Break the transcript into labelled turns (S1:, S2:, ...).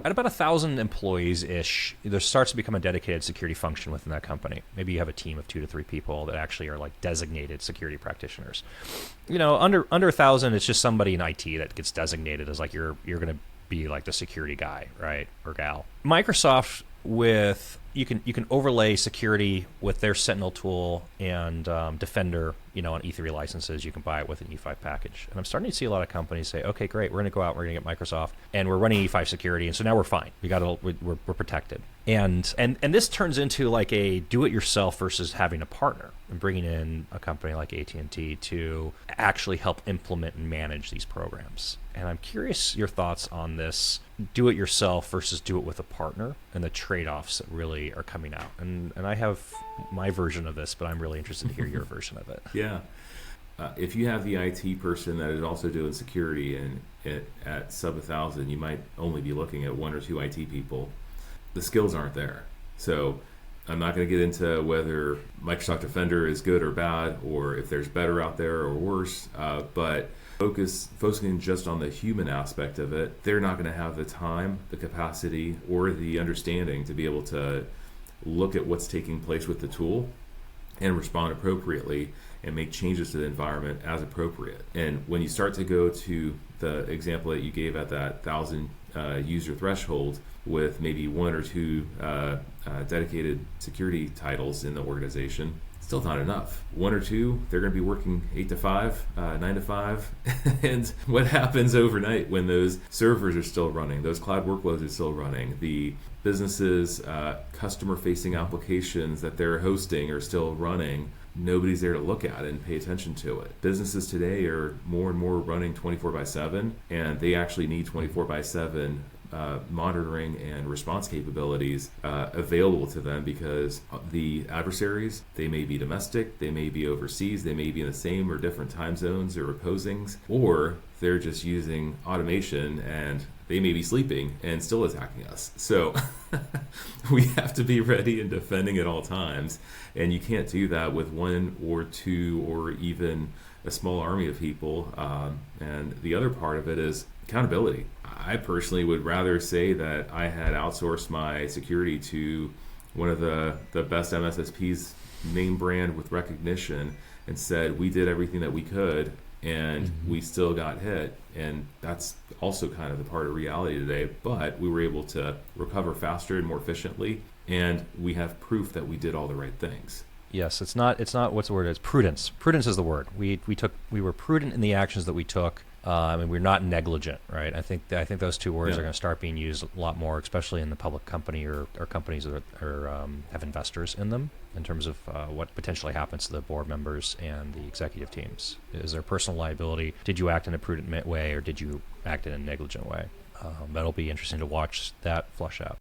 S1: At about 1,000 employees-ish, there starts to become a dedicated security function within that company. Maybe you have a team of 2 to 3 people that actually are like designated security practitioners. Under 1,000, it's just somebody in IT that gets designated as like you're going to be like the security guy, right, or gal. Microsoft with you can overlay security with their Sentinel tool and Defender, on E3 licenses. You can buy it with an E5 package. And I'm starting to see a lot of companies say, okay, great, we're going to go out, we're going to get Microsoft, and we're running E5 security, and so now we're fine. We're protected. And this turns into like a do-it-yourself versus having a partner and bringing in a company like AT&T to actually help implement and manage these programs. And I'm curious your thoughts on this do-it-yourself versus do it with a partner and the trade-offs that really are coming out. And I have my version of this, but I'm really interested to hear your version of it.
S2: Yeah. If you have the IT person that is also doing security and at sub 1,000, you might only be looking at 1 or 2 IT people. The skills aren't there. So I'm not going to get into whether Microsoft Defender is good or bad, or if there's better out there or worse, but focusing just on the human aspect of it, they're not going to have the time, the capacity, or the understanding to be able to look at what's taking place with the tool and respond appropriately and make changes to the environment as appropriate. And when you start to go to the example that you gave at that 1,000 user threshold with maybe 1 or 2 dedicated security titles in the organization, still not enough. 1 or 2, they're going to be working 8 to 5, 9 to 5. And what happens overnight when those servers are still running, those cloud workloads are still running, the businesses' customer-facing applications that they're hosting are still running, nobody's there to look at it and pay attention to it. Businesses today are more and more running 24/7, and they actually need 24/7 monitoring and response capabilities available to them, because the adversaries, they may be domestic, they may be overseas, they may be in the same or different time zones or opposings, or they're just using automation and they may be sleeping and still attacking us. So we have to be ready and defending at all times, and you can't do that with 1 or 2 or even a small army of people. And the other part of it is accountability. I personally would rather say that I had outsourced my security to one of the best MSSPs, name brand with recognition, and said we did everything that we could and we still got hit. And that's also kind of the part of reality today, but we were able to recover faster and more efficiently, and we have proof that we did all the right things.
S1: Yes, it's not what's the word? It's prudence. Prudence is the word. We were prudent in the actions that we took. And we're not negligent, right? I think those 2 words are going to start being used a lot more, especially in the public company or companies that have investors in them, in terms of what potentially happens to the board members and the executive teams. Is there personal liability? Did you act in a prudent way, or did you act in a negligent way? That'll be interesting to watch that flush out.